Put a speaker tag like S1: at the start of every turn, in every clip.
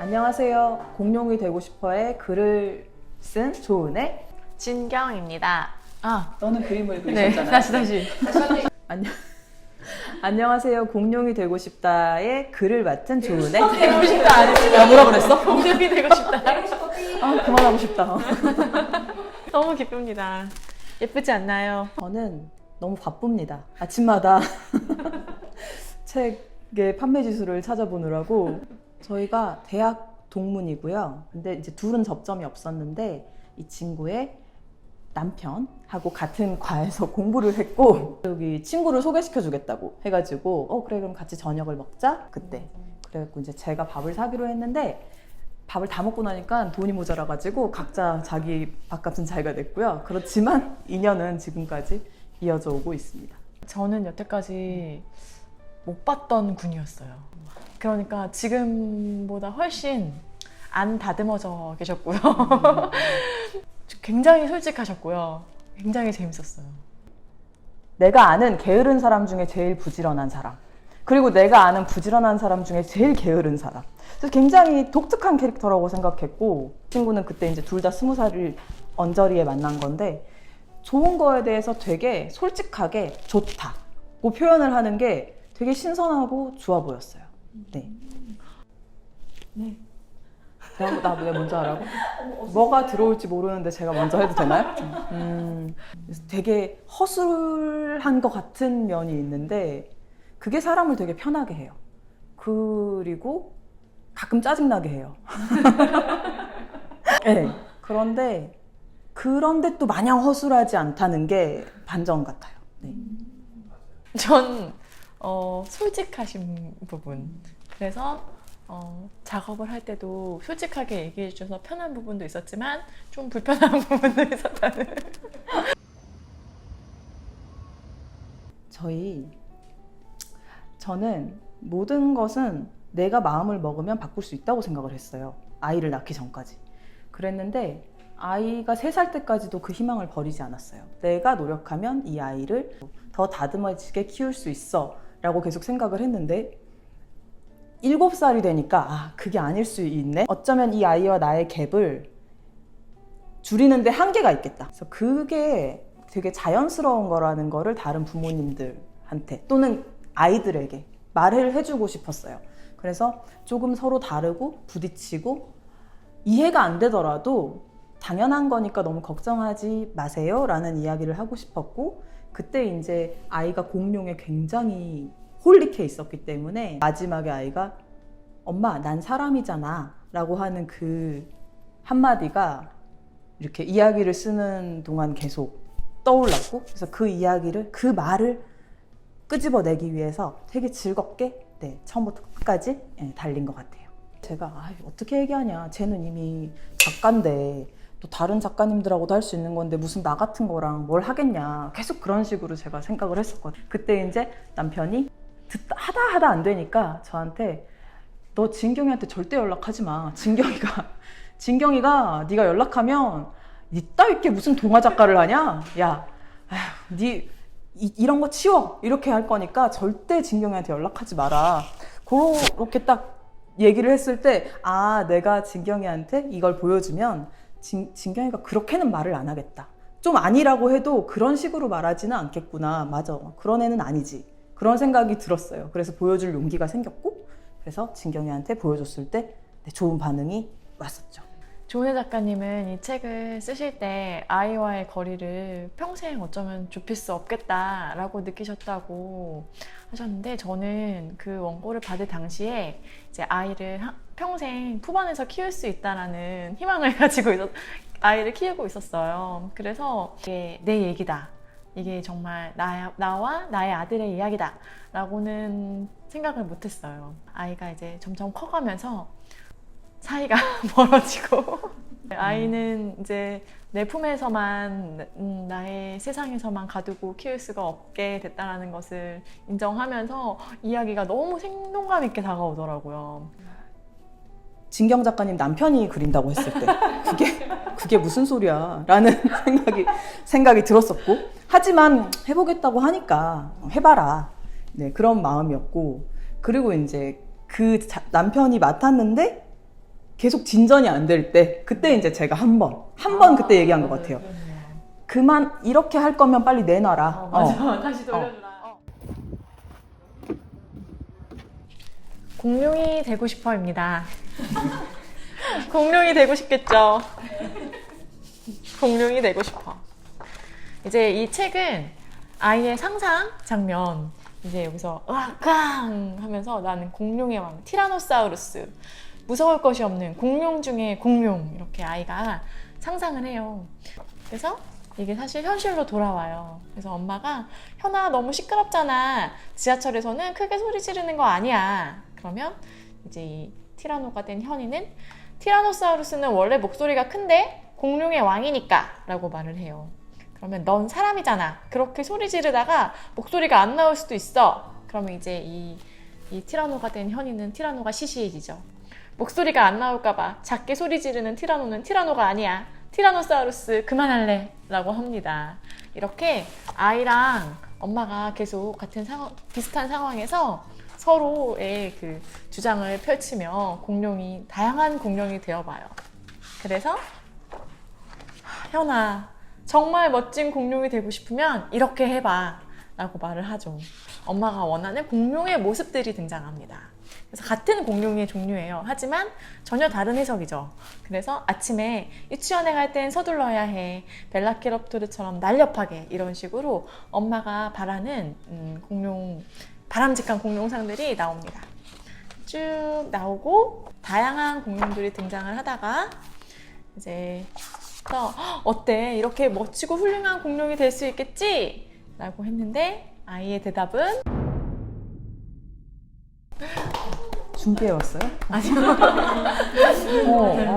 S1: 안녕하세요. 공룡이 되고 싶어의 글을 쓴 조은의
S2: 진경입니다.
S1: 너는 그림을
S2: 네,
S1: 그리셨잖아요.
S2: 다시.
S1: 안녕하세요. 공룡이 되고 싶다의 글을 맡은 조은의
S2: 되고 싶다 아니지?
S1: 야, 뭐라 그랬어?
S2: 공룡이 되고 싶다.
S1: 그만하고 싶다.
S2: 너무 기쁩니다. 예쁘지 않나요?
S1: 저는 너무 바쁩니다. 아침마다 책의 판매 지수를 찾아보느라고. 저희가 대학 동문이고요. 근데 이제 둘은 접점이 없었는데 이 친구의 남편하고 같은 과에서 공부를 했고, 여기 친구를 소개시켜 주겠다고 해가지고 그래 그럼 같이 저녁을 먹자 그때. 그래갖고 이제 제가 밥을 사기로 했는데 밥을 다 먹고 나니까 돈이 모자라가지고 각자 자기 밥값은 자기가 냈고요. 그렇지만 인연은 지금까지 이어져 오고 있습니다.
S2: 저는 여태까지 못 봤던 군이었어요. 그러니까 지금보다 훨씬 안 다듬어져 계셨고요. 굉장히 솔직하셨고요. 굉장히 재밌었어요.
S1: 내가 아는 게으른 사람 중에 제일 부지런한 사람, 그리고 내가 아는 부지런한 사람 중에 제일 게으른 사람. 그래서 굉장히 독특한 캐릭터라고 생각했고, 친구는 그때 이제 둘 다 20살을 언저리에 만난 건데 좋은 거에 대해서 되게 솔직하게 좋다고 표현을 하는 게 되게 신선하고 좋아 보였어요. 네. 나 왜 먼저 하라고? 뭐가 들어올지 모르는데 제가 먼저 해도 되나요? 그래서 되게 허술한 것 같은 면이 있는데 그게 사람을 되게 편하게 해요. 그리고 가끔 짜증나게 해요. 네. 그런데 또 마냥 허술하지 않다는 게 반전 같아요. 네.
S2: 전 솔직하신 부분. 그래서 작업을 할 때도 솔직하게 얘기해 주셔서 편한 부분도 있었지만 좀 불편한 부분도 있었다는.
S1: 저는 모든 것은 내가 마음을 먹으면 바꿀 수 있다고 생각을 했어요. 아이를 낳기 전까지. 그랬는데 아이가 3살 때까지도 그 희망을 버리지 않았어요. 내가 노력하면 이 아이를 더 다듬어지게 키울 수 있어 라고 계속 생각을 했는데 7살이 되니까 그게 아닐 수 있네. 어쩌면 이 아이와 나의 갭을 줄이는데 한계가 있겠다. 그래서 그게 되게 자연스러운 거라는 거를 다른 부모님들한테 또는 아이들에게 말을 해주고 싶었어요. 그래서 조금 서로 다르고 부딪히고 이해가 안 되더라도 당연한 거니까 너무 걱정하지 마세요 라는 이야기를 하고 싶었고, 그때 이제 아이가 공룡에 굉장히 홀릭해 있었기 때문에 마지막에 아이가 엄마 난 사람이잖아 라고 하는 그 한마디가 이렇게 이야기를 쓰는 동안 계속 떠올랐고, 그래서 그 말을 끄집어내기 위해서 되게 즐겁게 처음부터 끝까지 달린 것 같아요. 제가 어떻게 얘기하냐, 쟤는 이미 작가인데 또 다른 작가님들하고도 할 수 있는 건데 무슨 나 같은 거랑 뭘 하겠냐, 계속 그런 식으로 제가 생각을 했었거든요. 그때 이제 남편이 하다 안 되니까 저한테 너 진경이한테 절대 연락하지 마. 진경이가 네가 연락하면 니 따위께 무슨 동화 작가를 하냐? 야, 니 이런 거 치워. 이렇게 할 거니까 절대 진경이한테 연락하지 마라. 그렇게 딱 얘기를 했을 때 내가 진경이한테 이걸 보여주면 진경이가 그렇게는 말을 안 하겠다. 좀 아니라고 해도 그런 식으로 말하지는 않겠구나. 맞아. 그런 애는 아니지. 그런 생각이 들었어요. 그래서 보여줄 용기가 생겼고, 그래서 진경이한테 보여줬을 때 좋은 반응이 왔었죠.
S2: 조은혜 작가님은 이 책을 쓰실 때 아이와의 거리를 평생 어쩌면 좁힐 수 없겠다라고 느끼셨다고 하셨는데, 저는 그 원고를 받을 당시에 이제 아이를 평생 품안에서 키울 수 있다라는 희망을 가지고 아이를 키우고 있었어요. 그래서 이게 내 얘기다. 이게 정말 나와 나의 아들의 이야기다 라고는 생각을 못했어요. 아이가 이제 점점 커가면서 사이가 멀어지고 아이는 이제 내 품에서만 나의 세상에서만 가두고 키울 수가 없게 됐다는 것을 인정하면서 이야기가 너무 생동감 있게 다가오더라고요.
S1: 진경 작가님 남편이 그린다고 했을 때 그게 무슨 소리야 라는 생각이 들었었고, 하지만 해보겠다고 하니까 해봐라, 그런 마음이었고, 그리고 이제 그 남편이 맡았는데 계속 진전이 안 될 때, 그때 이제 제가 한 번 그때 얘기한 것 같아요. 그만 이렇게 할 거면 빨리 내놔라.
S2: 맞아. 다시 돌려주라. 공룡이 되고 싶어입니다. 공룡이 되고 싶겠죠. 공룡이 되고 싶어. 이제 이 책은 아이의 상상 장면, 이제 여기서 으악강 하면서 나는 공룡의 왕 티라노사우루스, 무서울 것이 없는 공룡 중에 공룡, 이렇게 아이가 상상을 해요. 그래서 이게 사실 현실로 돌아와요. 그래서 엄마가 현아 너무 시끄럽잖아, 지하철에서는 크게 소리 지르는 거 아니야. 그러면 이제 이 티라노가 된 현이는 티라노사우루스는 원래 목소리가 큰데 공룡의 왕이니까 라고 말을 해요. 그러면 넌 사람이잖아, 그렇게 소리 지르다가 목소리가 안 나올 수도 있어. 그러면 이제 이 티라노가 된 현이는 티라노가 시시해지죠. 목소리가 안 나올까봐 작게 소리 지르는 티라노는 티라노가 아니야, 티라노사우루스 그만할래 라고 합니다. 이렇게 아이랑 엄마가 계속 같은 비슷한 상황에서 서로의 그 주장을 펼치며 다양한 공룡이 되어봐요. 그래서 현아, 정말 멋진 공룡이 되고 싶으면 이렇게 해봐 라고 말을 하죠. 엄마가 원하는 공룡의 모습들이 등장합니다. 그래서 같은 공룡의 종류예요. 하지만 전혀 다른 해석이죠. 그래서 아침에 유치원에 갈 땐 서둘러야 해, 벨라키롭토르처럼 날렵하게, 이런 식으로 엄마가 바라는 바람직한 공룡상들이 나옵니다. 쭉 나오고 다양한 공룡들이 등장을 하다가 이제 어때? 이렇게 멋지고 훌륭한 공룡이 될 수 있겠지? 라고 했는데 아이의 대답은
S1: 준비해왔어요?
S2: 아니요.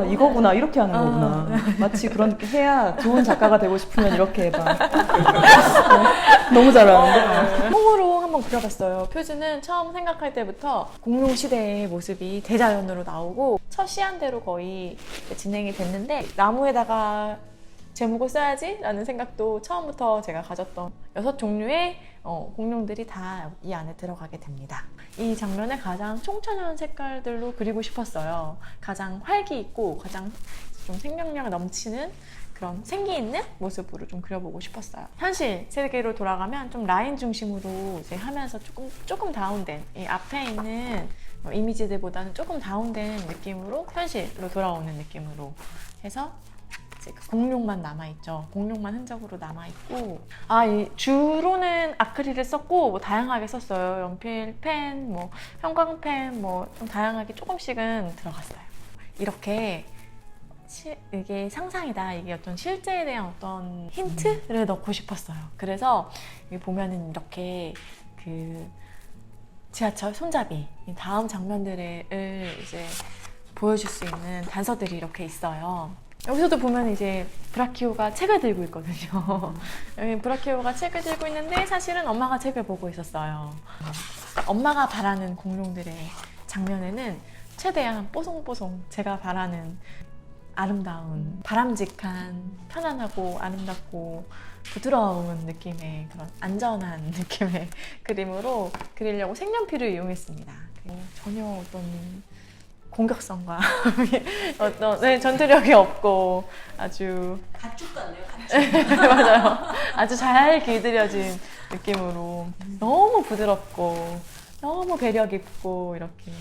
S1: 이거구나, 이렇게 하는 거구나. 마치 그런 해야 좋은 작가가 되고 싶으면 이렇게 해봐. 너무 잘하는데.
S2: 콩으로 한번 그려봤어요. 표지는 처음 생각할 때부터 공룡 시대의 모습이 대자연으로 나오고 첫 시한대로 거의 진행이 됐는데, 나무에다가 제목을 써야지 라는 생각도 처음부터 제가 가졌던 6종류의 공룡들이 다 이 안에 들어가게 됩니다. 이 장면을 가장 청천연 색깔들로 그리고 싶었어요. 가장 활기 있고 가장 좀 생명력 넘치는 그런 생기 있는 모습으로 좀 그려보고 싶었어요. 현실 세계로 돌아가면 좀 라인 중심으로 이제 하면서 조금 다운된, 이 앞에 있는 이미지들보다는 조금 다운된 느낌으로 현실로 돌아오는 느낌으로 해서 그 공룡만 남아있죠. 공룡만 흔적으로 남아있고, 이 주로는 아크릴을 썼고 뭐 다양하게 썼어요. 연필, 펜, 뭐 형광펜, 뭐 좀 다양하게 조금씩은 들어갔어요. 이렇게 이게 상상이다, 이게 어떤 실제에 대한 어떤 힌트를 넣고 싶었어요. 그래서 여기 보면은 이렇게 그 지하철 손잡이, 다음 장면들을 이제 보여줄 수 있는 단서들이 이렇게 있어요. 여기서도 보면 이제 브라키오가 책을 들고 있거든요. 여기 브라키오가 책을 들고 있는데 사실은 엄마가 책을 보고 있었어요. 엄마가 바라는 공룡들의 장면에는 최대한 뽀송뽀송 제가 바라는 아름다운, 바람직한, 편안하고 아름답고 부드러운 느낌의 그런 안전한 느낌의 그림으로 그리려고 색연필을 이용했습니다. 전혀 어떤 공격성과 어떤 전투력이 없고 아주
S3: 가축 같네요. 가축.
S2: 맞아요. 아주 잘 길들여진 느낌으로 너무 부드럽고 너무 배려 깊고 이렇게.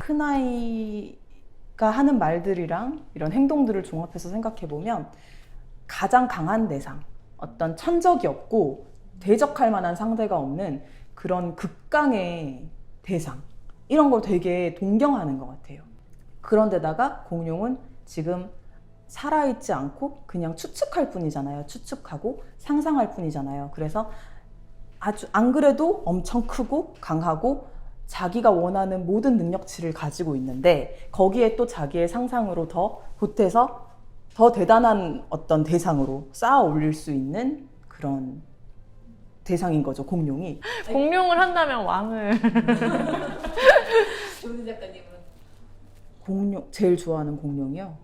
S1: 큰아이가 하는 말들이랑 이런 행동들을 종합해서 생각해보면 가장 강한 대상, 어떤 천적이 없고 대적할 만한 상대가 없는 그런 극강의 대상, 이런 걸 되게 동경하는 것 같아요. 그런데다가 공룡은 지금 살아있지 않고 그냥 추측할 뿐이잖아요. 추측하고 상상할 뿐이잖아요. 그래서 아주 안 그래도 엄청 크고 강하고 자기가 원하는 모든 능력치를 가지고 있는데 거기에 또 자기의 상상으로 더 보태서 더 대단한 어떤 대상으로 쌓아 올릴 수 있는 그런 대상인 거죠, 공룡이.
S2: 공룡을 한다면 왕을.
S3: 조은 작가님은?
S1: 공룡, 제일 좋아하는 공룡이요?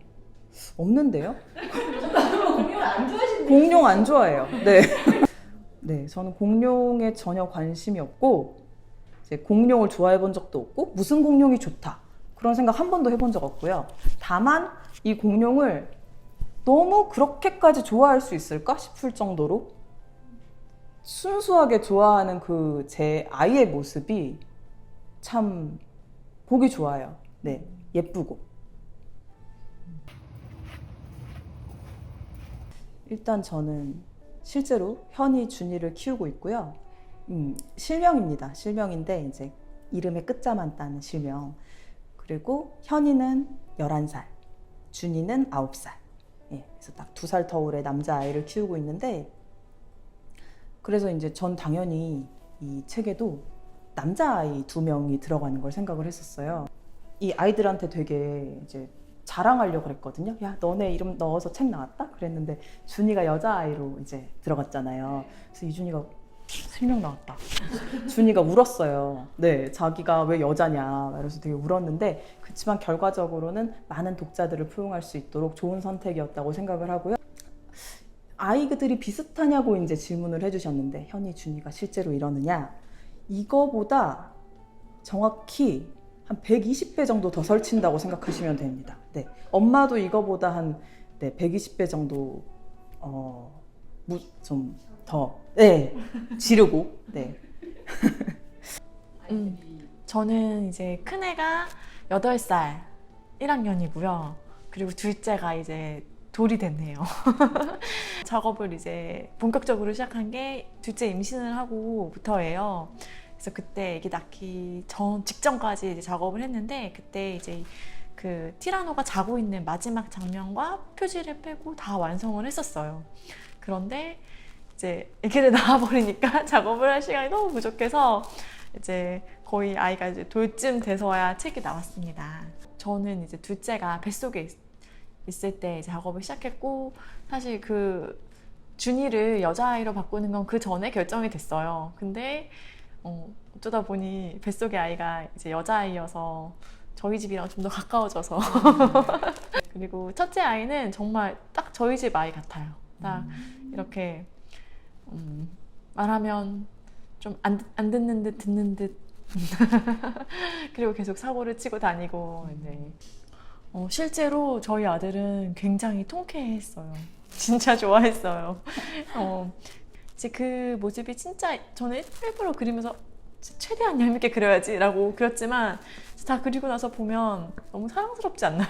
S1: 없는데요?
S3: 공룡을 안 좋아하시는
S1: 공룡 안 좋아해요. 네. 네, 저는 공룡에 전혀 관심이 없고 이제 공룡을 좋아해 본 적도 없고 무슨 공룡이 좋다 그런 생각 한 번도 해본 적 없고요. 다만 이 공룡을 너무 그렇게까지 좋아할 수 있을까 싶을 정도로 순수하게 좋아하는 그 제 아이의 모습이 참 보기 좋아요. 네, 예쁘고. 일단 저는 실제로 현이 준이를 키우고 있고요. 실명입니다. 실명인데 이제 이름의 끝자만 따는 실명. 그리고 현이는 11살, 준이는 9살. 예, 그래서 딱 2살 터울의 남자아이를 키우고 있는데, 그래서 이제 전 당연히 이 책에도 남자아이 2명이 들어가는 걸 생각을 했었어요. 이 아이들한테 되게 이제 자랑하려고 그랬거든요. 야, 너네 이름 넣어서 책 나왔다? 그랬는데 준이가 여자아이로 이제 들어갔잖아요. 그래서 이준이가 실명 나왔다. 준이가 울었어요. 네, 자기가 왜 여자냐. 그래서 되게 울었는데, 그렇지만 결과적으로는 많은 독자들을 포용할 수 있도록 좋은 선택이었다고 생각을 하고요. 아이들이 비슷하냐고 이제 질문을 해주셨는데, 현이, 준이가 실제로 이러느냐? 이거보다 정확히 한 120배 정도 더 설친다고 생각하시면 됩니다. 네, 엄마도 이거보다 한 120배 정도 좀 더 지르고. 네.
S2: 저는 이제 큰애가 8살 1학년이고요. 그리고 둘째가 이제 돌이 됐네요. 작업을 이제 본격적으로 시작한 게 둘째 임신을 하고부터예요. 그래서 그때 애기 낳기 직전까지 이제 작업을 했는데, 그때 이제 그 티라노가 자고 있는 마지막 장면과 표지를 빼고 다 완성을 했었어요. 그런데 이제 아기를 낳아버리니까 작업을 할 시간이 너무 부족해서 이제 거의 아이가 이제 돌쯤 돼서야 책이 나왔습니다. 저는 이제 둘째가 뱃속에 있을 때 작업을 시작했고, 사실 그 준이를 여자아이로 바꾸는 건 그 전에 결정이 됐어요. 근데 어쩌다 보니 뱃속의 아이가 이제 여자아이여서 저희 집이랑 좀 더 가까워져서 그리고 첫째 아이는 정말 딱 저희 집 아이 같아요. 딱 이렇게 말하면 좀 안 듣는 듯 듣는 듯 그리고 계속 사고를 치고 다니고. 이제 실제로 저희 아들은 굉장히 통쾌했어요. 진짜 좋아했어요. 이제 그 모습이 진짜 저는 일부러 그리면서 최대한 얄밉게 그려야지 라고 그렸지만, 다 그리고 나서 보면 너무 사랑스럽지 않나요?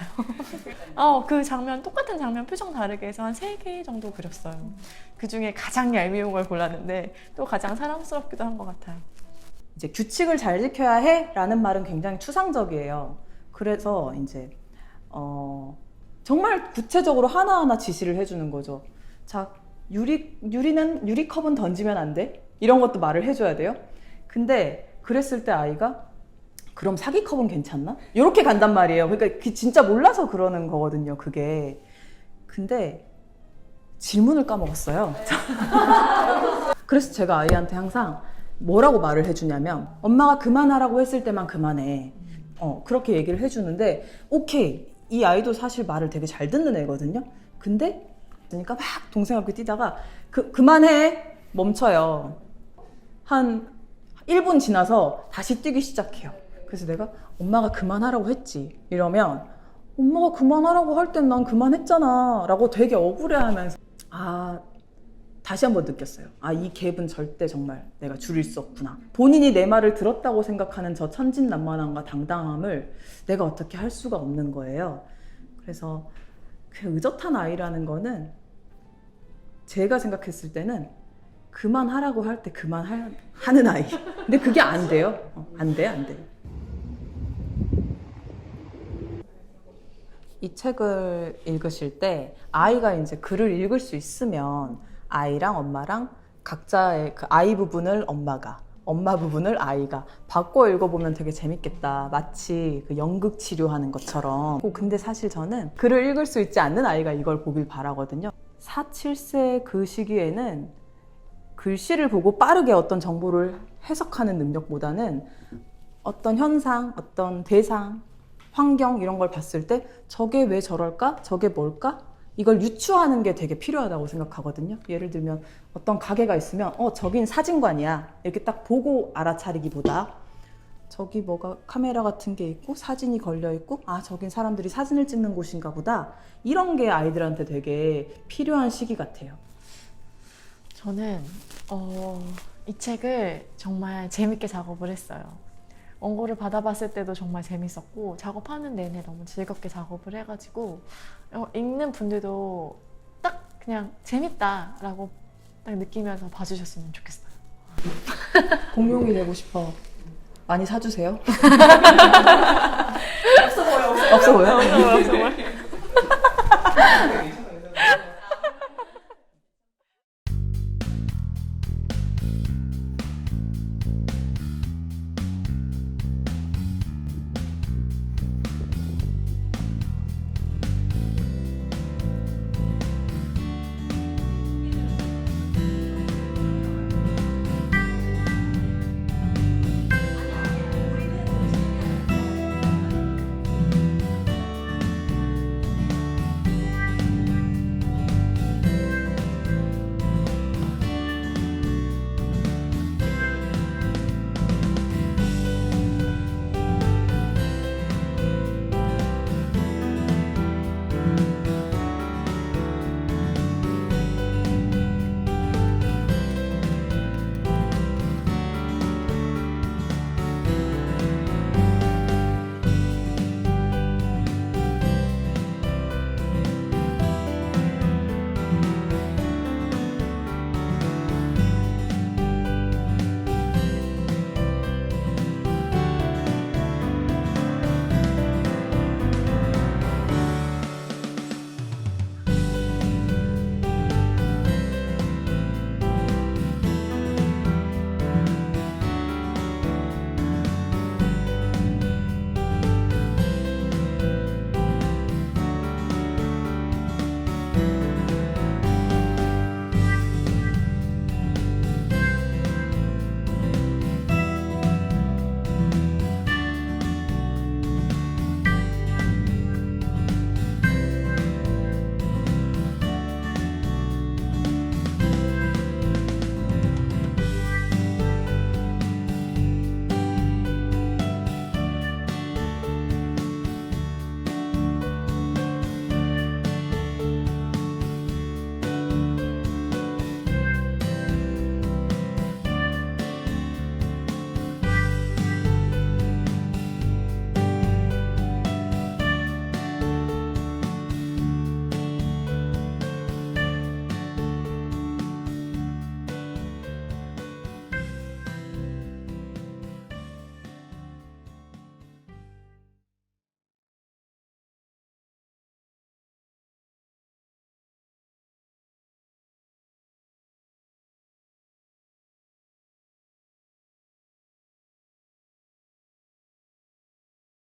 S2: 그 장면, 똑같은 장면 표정 다르게 해서 한 3개 정도 그렸어요. 그 중에 가장 얄미운 걸 골랐는데 또 가장 사랑스럽기도 한 것 같아요.
S1: 이제 규칙을 잘 지켜야 해 라는 말은 굉장히 추상적이에요. 그래서 이제 정말 구체적으로 하나하나 지시를 해주는 거죠. 자, 유리컵은 던지면 안 돼? 이런 것도 말을 해줘야 돼요. 근데 그랬을 때 아이가 그럼 사기컵은 괜찮나? 이렇게 간단 말이에요. 그러니까 진짜 몰라서 그러는 거거든요, 그게. 근데 질문을 까먹었어요. 그래서 제가 아이한테 항상 뭐라고 말을 해주냐면, 엄마가 그만하라고 했을 때만 그만해. 그렇게 얘기를 해주는데, 오케이. 이 아이도 사실 말을 되게 잘 듣는 애거든요. 근데 그러니까 막 동생 앞에 뛰다가 그만해! 멈춰요. 한 1분 지나서 다시 뛰기 시작해요. 그래서 내가 엄마가 그만하라고 했지 이러면, 엄마가 그만하라고 할 땐 난 그만했잖아 라고 되게 억울해하면서, 다시 한번 느꼈어요. 이 갭은 절대 정말 내가 줄일 수 없구나. 본인이 내 말을 들었다고 생각하는 저 천진난만함과 당당함을 내가 어떻게 할 수가 없는 거예요. 그래서 그 의젓한 아이라는 거는 제가 생각했을 때는 그만하라고 할 때 그만하는 아이. 근데 그게 안 돼요. 안 돼. 이 책을 읽으실 때 아이가 이제 글을 읽을 수 있으면 아이랑 엄마랑 각자의 그 아이 부분을 엄마가, 엄마 부분을 아이가 바꿔 읽어보면 되게 재밌겠다. 마치 그 연극 치료하는 것처럼. 근데 사실 저는 글을 읽을 수 있지 않는 아이가 이걸 보길 바라거든요. 4, 7세 그 시기에는 글씨를 보고 빠르게 어떤 정보를 해석하는 능력보다는 어떤 현상, 어떤 대상, 환경 이런 걸 봤을 때 저게 왜 저럴까? 저게 뭘까? 이걸 유추하는 게 되게 필요하다고 생각하거든요. 예를 들면 어떤 가게가 있으면 저긴 사진관이야 이렇게 딱 보고 알아차리기보다 저기 뭐가 카메라 같은 게 있고 사진이 걸려 있고 아 저긴 사람들이 사진을 찍는 곳인가 보다. 이런 게 아이들한테 되게 필요한 시기 같아요.
S2: 저는 이 책을 정말 재밌게 작업을 했어요. 원고를 받아봤을 때도 정말 재밌었고 작업하는 내내 너무 즐겁게 작업을 해가지고 읽는 분들도 딱 그냥 재밌다라고 딱 느끼면서 봐주셨으면 좋겠어요.
S1: 공룡이 되고 싶어. 많이 사주세요.
S3: 없어 보여.
S1: 없어 보여?
S2: 없어 보여.